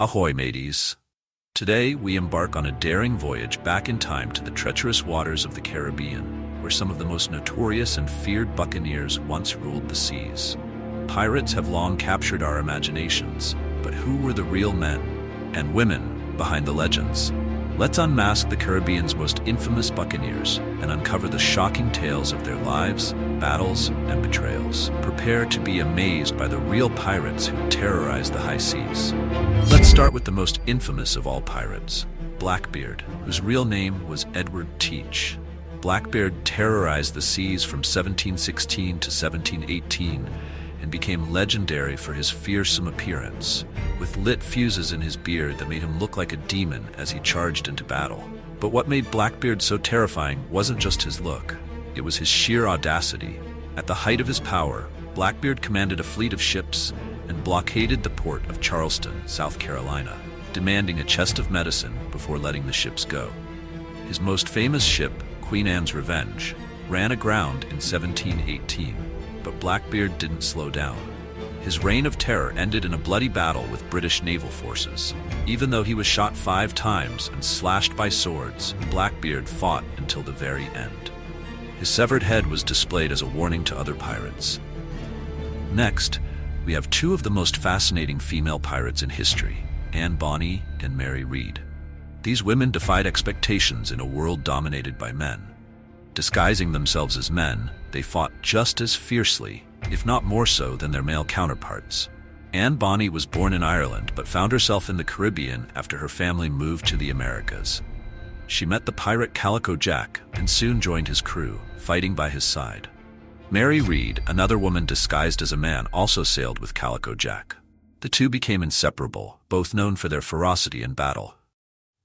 Ahoy, mateys! Today, we embark on a daring voyage back in time to the treacherous waters of the Caribbean, where some of the most notorious and feared buccaneers once ruled the seas. Pirates have long captured our imaginations, but who were the real men and women behind the legends? Let's unmask the Caribbean's most infamous buccaneers and uncover the shocking tales of their lives, battles, and betrayals. Prepare to be amazed by the real pirates who terrorized the high seas. Let's start with the most infamous of all pirates, Blackbeard, whose real name was Edward Teach. Blackbeard terrorized the seas from 1716 to 1718 and became legendary for his fearsome appearance, with lit fuses in his beard that made him look like a demon as he charged into battle. But what made Blackbeard so terrifying wasn't just his look, it was his sheer audacity. At the height of his power, Blackbeard commanded a fleet of ships and blockaded the port of Charleston, South Carolina, demanding a chest of medicine before letting the ships go. His most famous ship, Queen Anne's Revenge, ran aground in 1718, but Blackbeard didn't slow down. His reign of terror ended in a bloody battle with British naval forces. Even though he was shot 5 times and slashed by swords, Blackbeard fought until the very end. His severed head was displayed as a warning to other pirates. Next, we have 2 of the most fascinating female pirates in history, Bonny and Mary Read. These women defied expectations in a world dominated by men. Disguising themselves as men, they fought just as fiercely, if not more so, than their male counterparts. Bonny was born in Ireland but found herself in the Caribbean after her family moved to the Americas. She met the pirate Calico and soon joined his crew, fighting by his side. Mary Read, another woman disguised as a man, also sailed with Calico. The two became inseparable, both known for their ferocity in battle.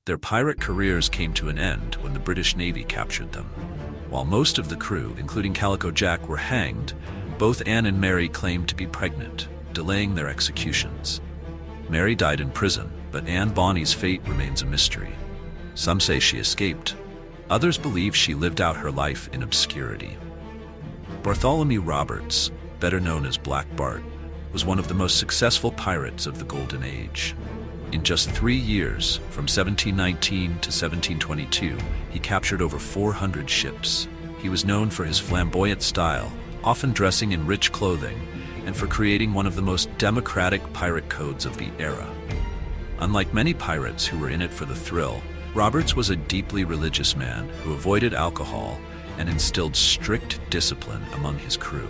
Their pirate careers came to an end when the British Navy captured them. While most of the crew, including Calico, were hanged, both Anne and Mary claimed to be pregnant, delaying their executions. Mary died in prison, but Bonny's fate remains a mystery. Some say she escaped. Others believe she lived out her life in obscurity. Bartholomew Roberts, better known as Black Bart, was one of the most successful pirates of the Golden Age. In just 3 years, from 1719 to 1722, he captured over 400 ships. He was known for his flamboyant style, often dressing in rich clothing, and for creating one of the most democratic pirate codes of the era. Unlike many pirates who were in it for the thrill, Roberts was a deeply religious man who avoided alcohol and instilled strict discipline among his crew.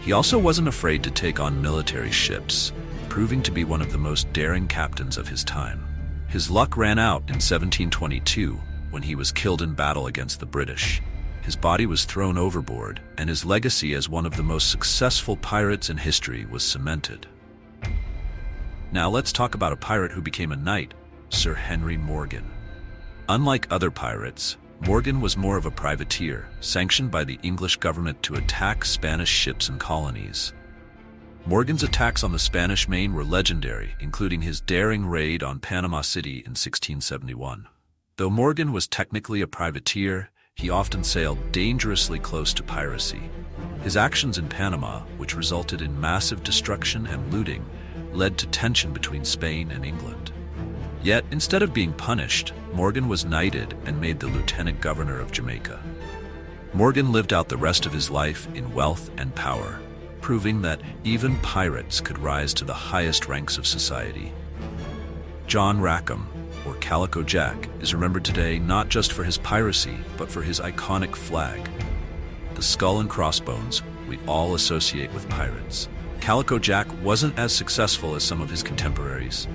He also wasn't afraid to take on military ships, proving to be one of the most daring captains of his time. His luck ran out in 1722 when he was killed in battle against the British. His body was thrown overboard, and his legacy as one of the most successful pirates in history was cemented. Now let's talk about a pirate who became a knight, Sir Henry Morgan. Unlike other pirates, Morgan was more of a privateer, sanctioned by the English government to attack Spanish ships and colonies. Morgan's attacks on the Spanish Main were legendary, including his daring raid on Panama City in 1671. Though Morgan was technically a privateer, he often sailed dangerously close to piracy. His actions in Panama, which resulted in massive destruction and looting, led to tension between Spain and England. Yet, instead of being punished, Morgan was knighted and made the lieutenant governor of Jamaica. Morgan lived out the rest of his life in wealth and power, proving that even pirates could rise to the highest ranks of society. John Rackham, or Calico, is remembered today not just for his piracy, but for his iconic flag, the skull and crossbones we all associate with pirates. Calico wasn't as successful as some of his contemporaries,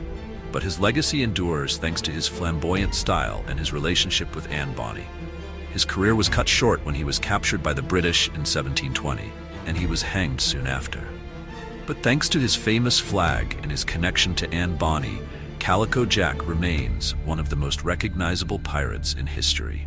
but his legacy endures thanks to his flamboyant style and his relationship with Bonny. His career was cut short when he was captured by the British in 1720, and he was hanged soon after. But thanks to his famous flag and his connection to Bonny, Calico remains one of the most recognizable pirates in history.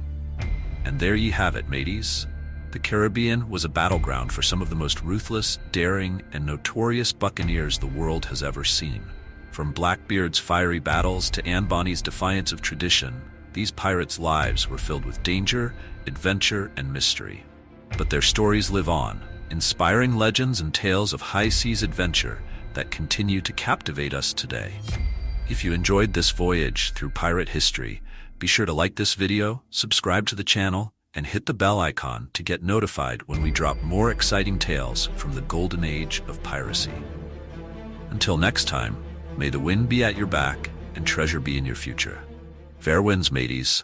And there ye have it, mateys. The Caribbean was a battleground for some of the most ruthless, daring, and notorious buccaneers the world has ever seen. From Blackbeard's fiery battles to Bonny's defiance of tradition, these pirates' lives were filled with danger, adventure, and mystery. But their stories live on, inspiring legends and tales of high seas adventure that continue to captivate us today. If you enjoyed this voyage through pirate history, be sure to like this video, subscribe to the channel, and hit the bell icon to get notified when we drop more exciting tales from the golden age of piracy. Until next time, may the wind be at your back and treasure be in your future. Fair winds, mateys.